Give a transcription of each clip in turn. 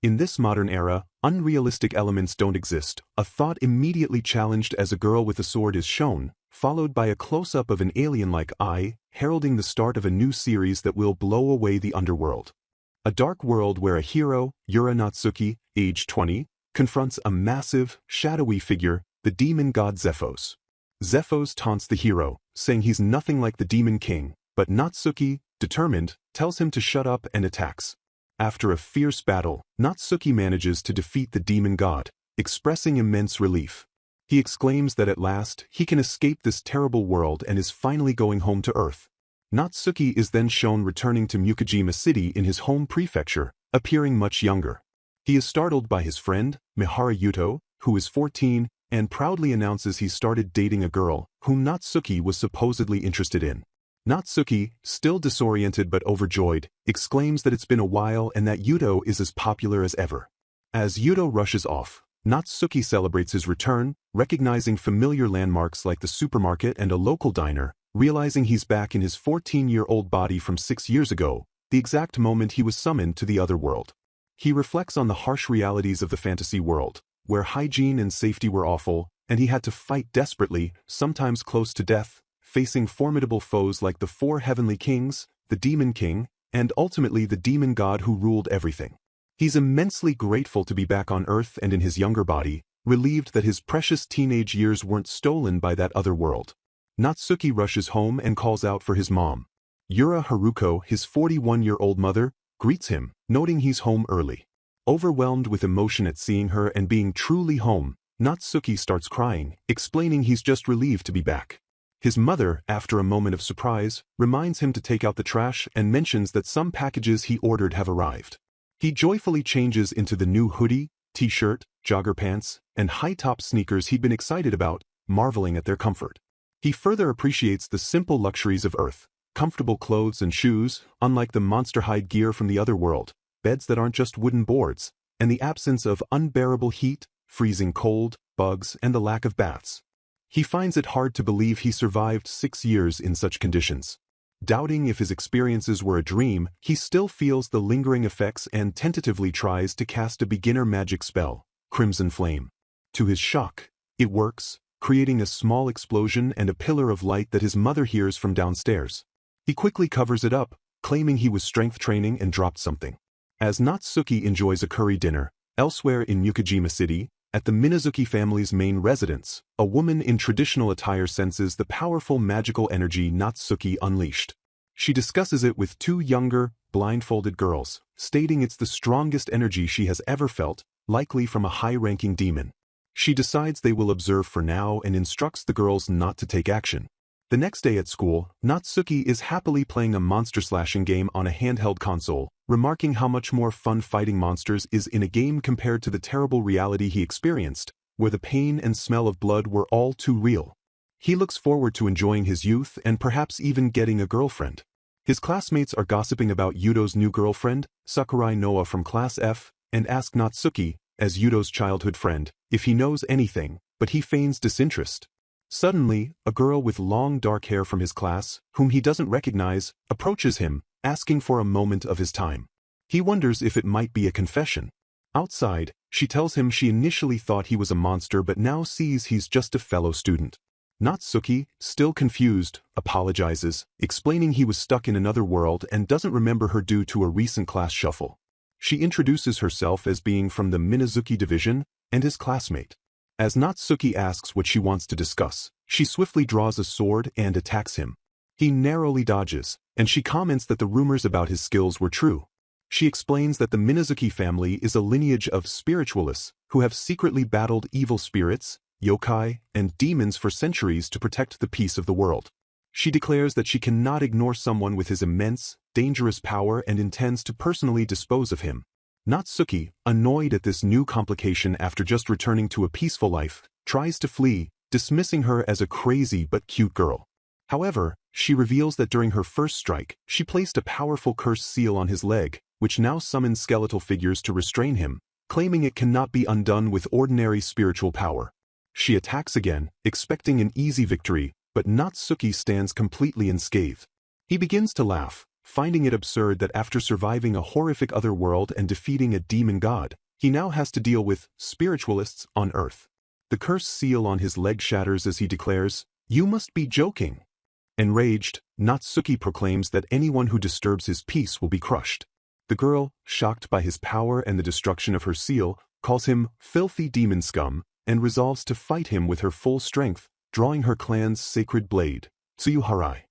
In this modern era, unrealistic elements don't exist. A thought immediately challenged as a girl with a sword is shown, followed by a close-up of an alien-like eye, heralding the start of a new series that will blow away the underworld. A dark world where a hero, Yura Natsuki, age 20, confronts a massive, shadowy figure, the demon god Zephos. Zephos taunts the hero, saying he's nothing like the demon king, but Natsuki, determined, tells him to shut up and attacks. After a fierce battle, Natsuki manages to defeat the demon god, expressing immense relief. He exclaims that at last, he can escape this terrible world and is finally going home to Earth. Natsuki is then shown returning to Mukujima City in his home prefecture, appearing much younger. He is startled by his friend, Mihara Yuto, who is 14, and proudly announces he started dating a girl, whom Natsuki was supposedly interested in. Natsuki, still disoriented but overjoyed, exclaims that it's been a while and that Yuto is as popular as ever. As Yuto rushes off, Natsuki celebrates his return, recognizing familiar landmarks like the supermarket and a local diner, realizing he's back in his 14-year-old body from 6 years ago, the exact moment he was summoned to the other world. He reflects on the harsh realities of the fantasy world, where hygiene and safety were awful, and he had to fight desperately, sometimes close to death, facing formidable foes like the 4 heavenly kings, the demon king, and ultimately the demon god who ruled everything. He's immensely grateful to be back on Earth and in his younger body, relieved that his precious teenage years weren't stolen by that other world. Natsuki rushes home and calls out for his mom. Yura Haruko, his 41-year-old mother, greets him, noting he's home early. Overwhelmed with emotion at seeing her and being truly home, Natsuki starts crying, explaining he's just relieved to be back. His mother, after a moment of surprise, reminds him to take out the trash and mentions that some packages he ordered have arrived. He joyfully changes into the new hoodie, t-shirt, jogger pants, and high-top sneakers he'd been excited about, marveling at their comfort. He further appreciates the simple luxuries of Earth, comfortable clothes and shoes, unlike the monster-hide gear from the other world, beds that aren't just wooden boards, and the absence of unbearable heat, freezing cold, bugs, and the lack of baths. He finds it hard to believe he survived 6 years in such conditions. Doubting if his experiences were a dream, he still feels the lingering effects and tentatively tries to cast a beginner magic spell, Crimson Flame. To his shock, it works, creating a small explosion and a pillar of light that his mother hears from downstairs. He quickly covers it up, claiming he was strength training and dropped something. As Natsuki enjoys a curry dinner, elsewhere in Mukujima City, at the Minazuki family's main residence, a woman in traditional attire senses the powerful magical energy Natsuki unleashed. She discusses it with 2 younger, blindfolded girls, stating it's the strongest energy she has ever felt, likely from a high-ranking demon. She decides they will observe for now and instructs the girls not to take action. The next day at school, Natsuki is happily playing a monster-slashing game on a handheld console, remarking how much more fun fighting monsters is in a game compared to the terrible reality he experienced, where the pain and smell of blood were all too real. He looks forward to enjoying his youth and perhaps even getting a girlfriend. His classmates are gossiping about Yuto's new girlfriend, Sakurai Noa from Class F, and ask Natsuki, as Yuto's childhood friend, if he knows anything, but he feigns disinterest. Suddenly, a girl with long dark hair from his class, whom he doesn't recognize, approaches him, asking for a moment of his time. He wonders if it might be a confession. Outside, she tells him she initially thought he was a monster but now sees he's just a fellow student. Natsuki, still confused, apologizes, explaining he was stuck in another world and doesn't remember her due to a recent class shuffle. She introduces herself as being from the Minazuki division and his classmate. As Natsuki asks what she wants to discuss, she swiftly draws a sword and attacks him. He narrowly dodges, and she comments that the rumors about his skills were true. She explains that the Minazuki family is a lineage of spiritualists who have secretly battled evil spirits, yokai, and demons for centuries to protect the peace of the world. She declares that she cannot ignore someone with his immense, dangerous power and intends to personally dispose of him. Natsuki, annoyed at this new complication after just returning to a peaceful life, tries to flee, dismissing her as a crazy but cute girl. However, she reveals that during her first strike, she placed a powerful cursed seal on his leg, which now summons skeletal figures to restrain him, claiming it cannot be undone with ordinary spiritual power. She attacks again, expecting an easy victory, but Natsuki stands completely unscathed. He begins to laugh, finding it absurd that after surviving a horrific other world and defeating a demon god, he now has to deal with spiritualists on Earth. The cursed seal on his leg shatters as he declares, "You must be joking." Enraged, Natsuki proclaims that anyone who disturbs his peace will be crushed. The girl, shocked by his power and the destruction of her seal, calls him filthy demon scum and resolves to fight him with her full strength, drawing her clan's sacred blade, Tsuyuharai.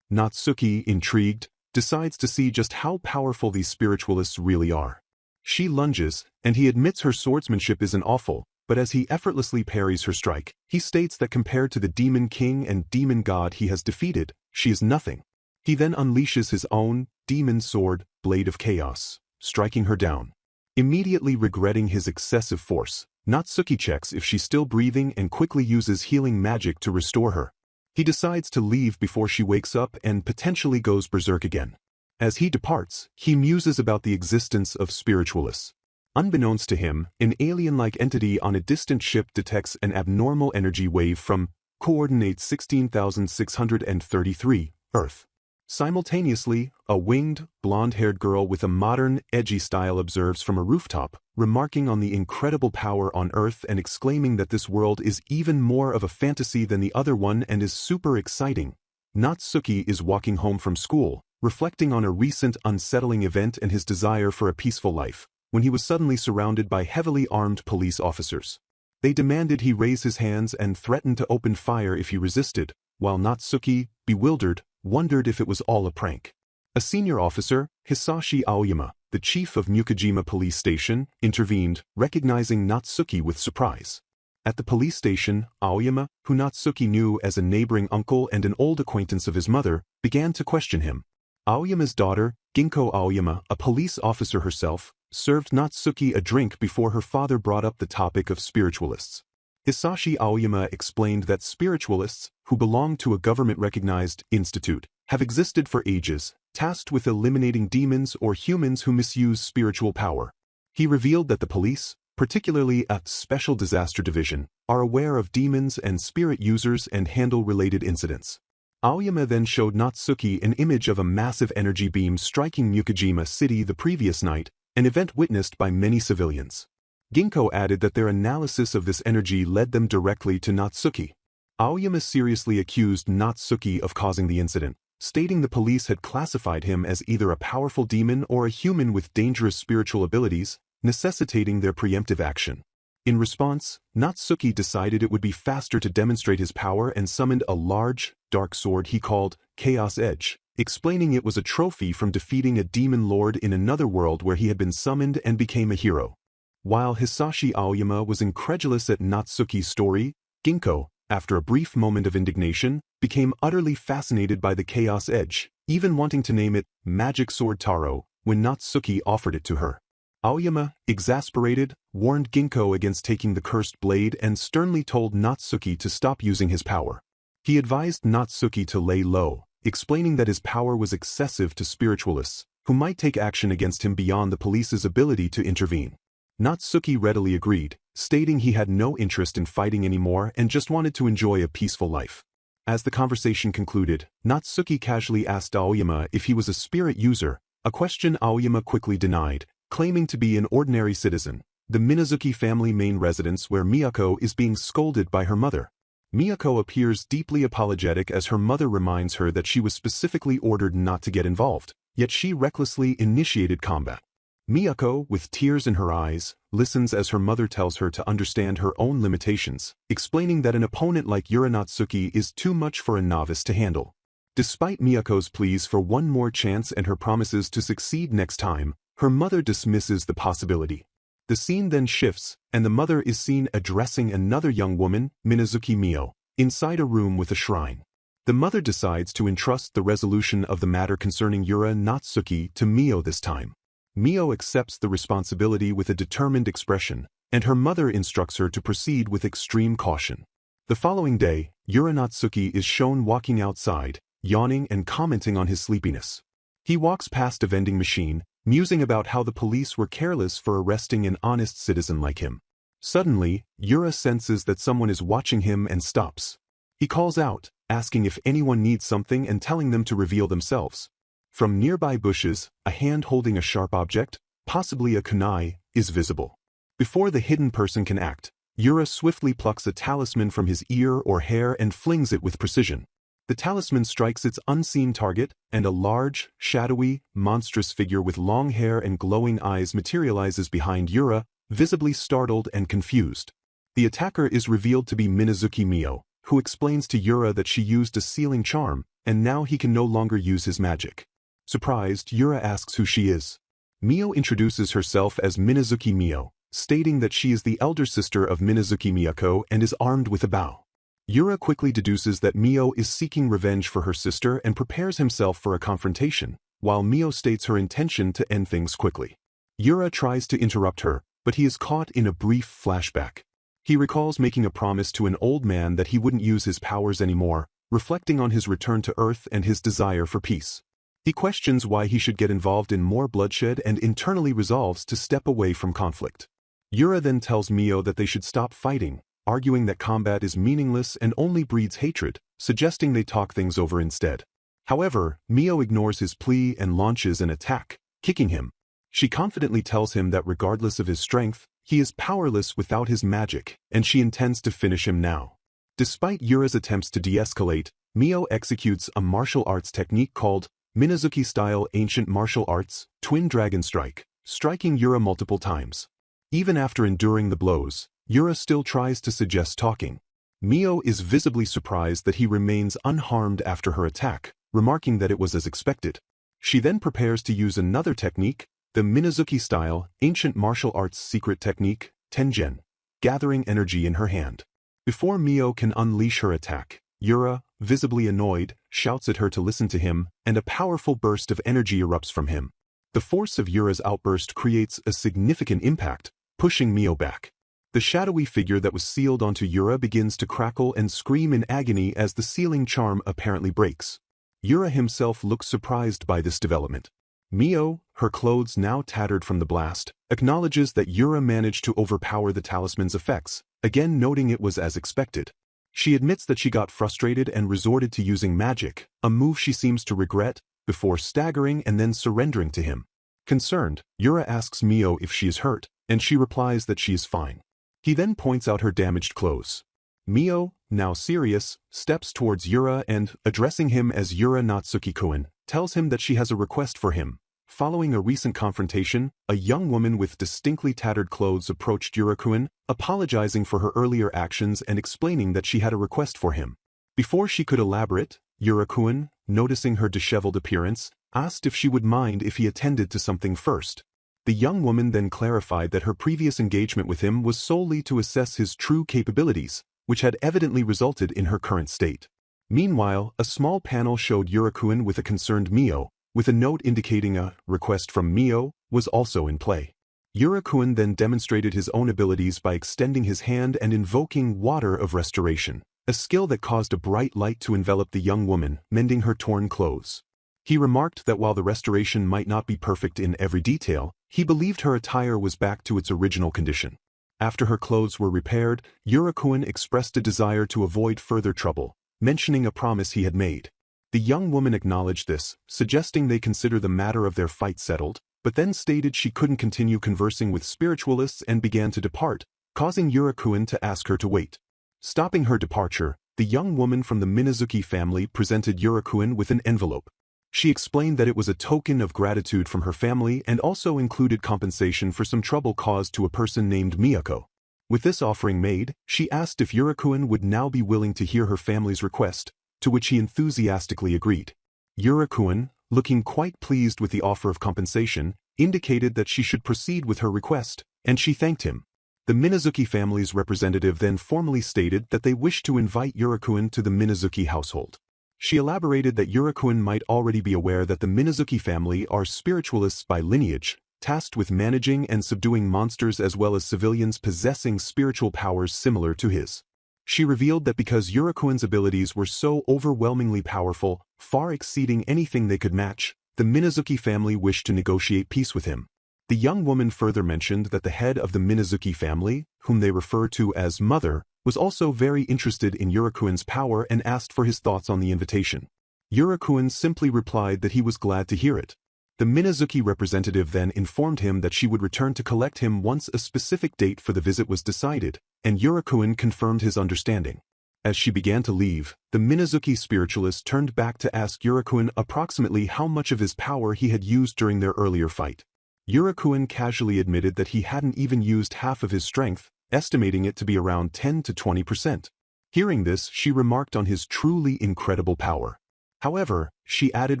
Natsuki, intrigued, decides to see just how powerful these spiritualists really are. She lunges, and he admits her swordsmanship isn't awful, but as he effortlessly parries her strike, he states that compared to the demon king and demon god he has defeated, she is nothing. He then unleashes his own demon sword, Blade of Chaos, striking her down. Immediately regretting his excessive force, Natsuki checks if she's still breathing and quickly uses healing magic to restore her. He decides to leave before she wakes up and potentially goes berserk again. As he departs, he muses about the existence of spiritualists. Unbeknownst to him, an alien-like entity on a distant ship detects an abnormal energy wave from coordinates 16,633, Earth. Simultaneously, a winged, blonde-haired girl with a modern, edgy style observes from a rooftop, remarking on the incredible power on Earth and exclaiming that this world is even more of a fantasy than the other one and is super exciting. Natsuki is walking home from school, reflecting on a recent unsettling event and his desire for a peaceful life, when he was suddenly surrounded by heavily armed police officers. They demanded he raise his hands and threatened to open fire if he resisted, while Natsuki, bewildered, wondered if it was all a prank. A senior officer, Hisashi Aoyama, the chief of Mukajima police station, intervened, recognizing Natsuki with surprise. At the police station, Aoyama, who Natsuki knew as a neighboring uncle and an old acquaintance of his mother, began to question him. Aoyama's daughter, Ginko Aoyama, a police officer herself, served Natsuki a drink before her father brought up the topic of spiritualists. Hisashi Aoyama explained that spiritualists, who belong to a government-recognized institute, have existed for ages, tasked with eliminating demons or humans who misuse spiritual power. He revealed that the police, particularly a special disaster division, are aware of demons and spirit users and handle related incidents. Aoyama then showed Natsuki an image of a massive energy beam striking Mukajima City the previous night, an event witnessed by many civilians. Ginko added that their analysis of this energy led them directly to Natsuki. Aoyama seriously accused Natsuki of causing the incident, stating the police had classified him as either a powerful demon or a human with dangerous spiritual abilities, necessitating their preemptive action. In response, Natsuki decided it would be faster to demonstrate his power and summoned a large, dark sword he called Chaos Edge, explaining it was a trophy from defeating a demon lord in another world where he had been summoned and became a hero. While Hisashi Aoyama was incredulous at Natsuki's story, Ginko, after a brief moment of indignation, became utterly fascinated by the Chaos Edge, even wanting to name it Magic Sword Taro when Natsuki offered it to her. Aoyama, exasperated, warned Ginko against taking the cursed blade and sternly told Natsuki to stop using his power. He advised Natsuki to lay low, explaining that his power was excessive to spiritualists, who might take action against him beyond the police's ability to intervene. Natsuki readily agreed, stating he had no interest in fighting anymore and just wanted to enjoy a peaceful life. As the conversation concluded, Natsuki casually asked Aoyama if he was a spirit user, a question Aoyama quickly denied, claiming to be an ordinary citizen, the Minazuki family main residence where Miyako is being scolded by her mother. Miyako appears deeply apologetic as her mother reminds her that she was specifically ordered not to get involved, yet she recklessly initiated combat. Miyako, with tears in her eyes, listens as her mother tells her to understand her own limitations, explaining that an opponent like Natsuki is too much for a novice to handle. Despite Miyako's pleas for one more chance and her promises to succeed next time, her mother dismisses the possibility. The scene then shifts, and the mother is seen addressing another young woman, Minazuki Mio, inside a room with a shrine. The mother decides to entrust the resolution of the matter concerning Natsuki to Mio this time. Mio accepts the responsibility with a determined expression, and her mother instructs her to proceed with extreme caution. The following day, Natsuki is shown walking outside, yawning and commenting on his sleepiness. He walks past a vending machine, musing about how the police were careless for arresting an honest citizen like him. Suddenly, senses that someone is watching him and stops. He calls out, asking if anyone needs something and telling them to reveal themselves. From nearby bushes, a hand holding a sharp object, possibly a kunai, is visible. Before the hidden person can act, Yura swiftly plucks a talisman from his ear or hair and flings it with precision. The talisman strikes its unseen target, and a large, shadowy, monstrous figure with long hair and glowing eyes materializes behind Yura, visibly startled and confused. The attacker is revealed to be Minazuki Mio, who explains to Yura that she used a sealing charm, and now he can no longer use his magic. Surprised, Yura asks who she is. Mio introduces herself as Minazuki Mio, stating that she is the elder sister of Minazuki Miyako and is armed with a bow. Yura quickly deduces that Mio is seeking revenge for her sister and prepares himself for a confrontation, while Mio states her intention to end things quickly. Yura tries to interrupt her, but he is caught in a brief flashback. He recalls making a promise to an old man that he wouldn't use his powers anymore, reflecting on his return to Earth and his desire for peace. He questions why he should get involved in more bloodshed and internally resolves to step away from conflict. Yura then tells Mio that they should stop fighting, arguing that combat is meaningless and only breeds hatred, suggesting they talk things over instead. However, Mio ignores his plea and launches an attack, kicking him. She confidently tells him that regardless of his strength, he is powerless without his magic, and she intends to finish him now. Despite Yura's attempts to de-escalate, Mio executes a martial arts technique called Minazuki-style ancient martial arts, Twin Dragon Strike, striking Yura multiple times. Even after enduring the blows, Yura still tries to suggest talking. Mio is visibly surprised that he remains unharmed after her attack, remarking that it was as expected. She then prepares to use another technique, the Minazuki-style ancient martial arts secret technique, Tengen, gathering energy in her hand. Before Mio can unleash her attack, Yura, visibly annoyed, shouts at her to listen to him, and a powerful burst of energy erupts from him. The force of Yura's outburst creates a significant impact, pushing Mio back. The shadowy figure that was sealed onto Yura begins to crackle and scream in agony as the sealing charm apparently breaks. Yura himself looks surprised by this development. Mio, her clothes now tattered from the blast, acknowledges that Yura managed to overpower the talisman's effects, again noting it was as expected. She admits that she got frustrated and resorted to using magic, a move she seems to regret, before staggering and then surrendering to him. Concerned, Yura asks Mio if she is hurt, and she replies that she is fine. He then points out her damaged clothes. Mio, now serious, steps towards Yura and, addressing him as Yura Natsuki-kun, tells him that she has a request for him. Following a recent confrontation, a young woman with distinctly tattered clothes approached Yura-kun, apologizing for her earlier actions and explaining that she had a request for him. Before she could elaborate, Yura-kun, noticing her disheveled appearance, asked if she would mind if he attended to something first. The young woman then clarified that her previous engagement with him was solely to assess his true capabilities, which had evidently resulted in her current state. Meanwhile, a small panel showed Yura-kun with a concerned Mio, with a note indicating a request from Mio was also in play. Yura-kun then demonstrated his own abilities by extending his hand and invoking Water of Restoration, a skill that caused a bright light to envelop the young woman, mending her torn clothes. He remarked that while the restoration might not be perfect in every detail, he believed her attire was back to its original condition. After her clothes were repaired, Yura-kun expressed a desire to avoid further trouble, mentioning a promise he had made. The young woman acknowledged this, suggesting they consider the matter of their fight settled, but then stated she couldn't continue conversing with spiritualists and began to depart, causing Yura-kun to ask her to wait. Stopping her departure, the young woman from the Minazuki family presented Yura-kun with an envelope. She explained that it was a token of gratitude from her family and also included compensation for some trouble caused to a person named Miyako. With this offering made, she asked if Yura-kun would now be willing to hear her family's request, to which he enthusiastically agreed. Yura-kun, looking quite pleased with the offer of compensation, indicated that she should proceed with her request, and she thanked him. The Minazuki family's representative then formally stated that they wished to invite Yura-kun to the Minazuki household. She elaborated that Yura-kun might already be aware that the Minazuki family are spiritualists by lineage, tasked with managing and subduing monsters as well as civilians possessing spiritual powers similar to his. She revealed that because Yura-kun's abilities were so overwhelmingly powerful, far exceeding anything they could match, the Minazuki family wished to negotiate peace with him. The young woman further mentioned that the head of the Minazuki family, whom they refer to as Mother, was also very interested in Yura-kun's power and asked for his thoughts on the invitation. Yuriko simply replied that he was glad to hear it. The Minazuki representative then informed him that she would return to collect him once a specific date for the visit was decided, and Yuriko confirmed his understanding. As she began to leave, the Minazuki spiritualist turned back to ask Yuriko approximately how much of his power he had used during their earlier fight. Yuriko casually admitted that he hadn't even used half of his strength, estimating it to be around 10 to 20%. Hearing this, she remarked on his truly incredible power. However, she added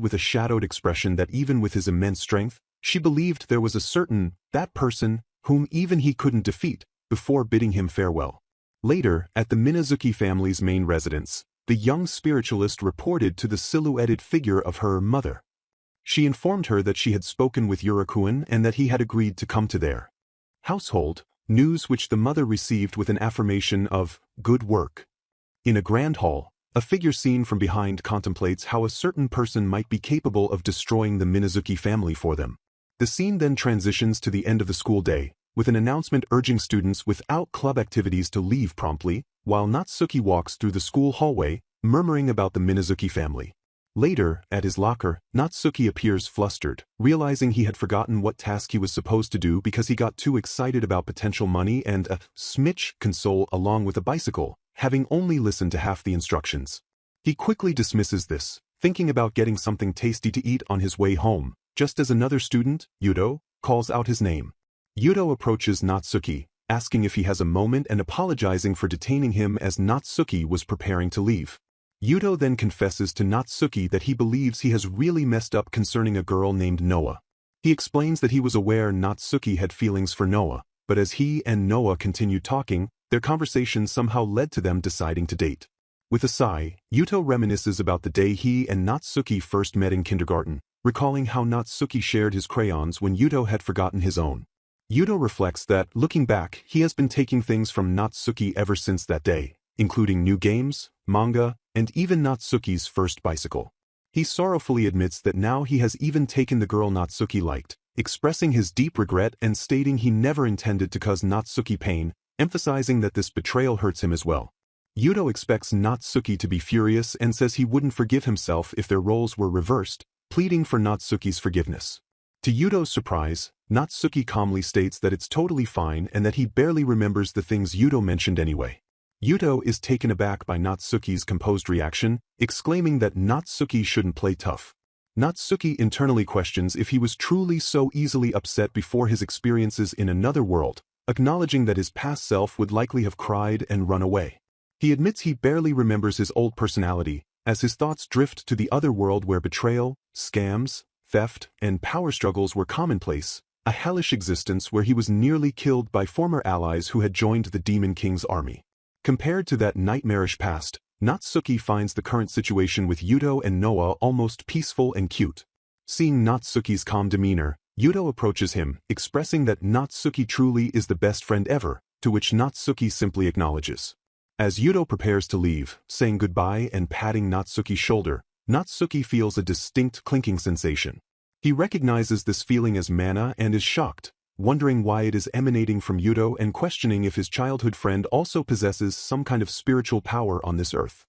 with a shadowed expression that even with his immense strength, she believed there was a certain, that person, whom even he couldn't defeat, before bidding him farewell. Later, at the Minazuki family's main residence, the young spiritualist reported to the silhouetted figure of her mother. She informed her that she had spoken with Yuriko and that he had agreed to come to their household, news which the mother received with an affirmation of good work. In a grand hall, a figure seen from behind contemplates how a certain person might be capable of destroying the Minazuki family for them. The scene then transitions to the end of the school day, with an announcement urging students without club activities to leave promptly, while Natsuki walks through the school hallway, murmuring about the Minazuki family. Later, at his locker, Natsuki appears flustered, realizing he had forgotten what task he was supposed to do because he got too excited about potential money and a smidge console along with a bicycle, having only listened to half the instructions. He quickly dismisses this, thinking about getting something tasty to eat on his way home, just as another student, Yuto, calls out his name. Yuto approaches Natsuki, asking if he has a moment and apologizing for detaining him as Natsuki was preparing to leave. Yuto then confesses to Natsuki that he believes he has really messed up concerning a girl named Noa. He explains that he was aware Natsuki had feelings for Noa, but as he and Noa continued talking, their conversation somehow led to them deciding to date. With a sigh, Yuto reminisces about the day he and Natsuki first met in kindergarten, recalling how Natsuki shared his crayons when Yuto had forgotten his own. Yuto reflects that, looking back, he has been taking things from Natsuki ever since that day, including new games, manga, and even Natsuki's first bicycle. He sorrowfully admits that now he has even taken the girl Natsuki liked, expressing his deep regret and stating he never intended to cause Natsuki pain, emphasizing that this betrayal hurts him as well. Yuto expects Natsuki to be furious and says he wouldn't forgive himself if their roles were reversed, pleading for Natsuki's forgiveness. To Yuto's surprise, Natsuki calmly states that it's totally fine and that he barely remembers the things Yuto mentioned anyway. Yuto is taken aback by Natsuki's composed reaction, exclaiming that Natsuki shouldn't play tough. Natsuki internally questions if he was truly so easily upset before his experiences in another world, acknowledging that his past self would likely have cried and run away. He admits he barely remembers his old personality, as his thoughts drift to the other world where betrayal, scams, theft, and power struggles were commonplace, a hellish existence where he was nearly killed by former allies who had joined the Demon King's army. Compared to that nightmarish past, Natsuki finds the current situation with Yuto and Noa almost peaceful and cute. Seeing Natsuki's calm demeanor, Yuto approaches him, expressing that Natsuki truly is the best friend ever, to which Natsuki simply acknowledges. As Yuto prepares to leave, saying goodbye and patting Natsuki's shoulder, Natsuki feels a distinct clinking sensation. He recognizes this feeling as mana and is shocked, wondering why it is emanating from Yuto and questioning if his childhood friend also possesses some kind of spiritual power on this earth.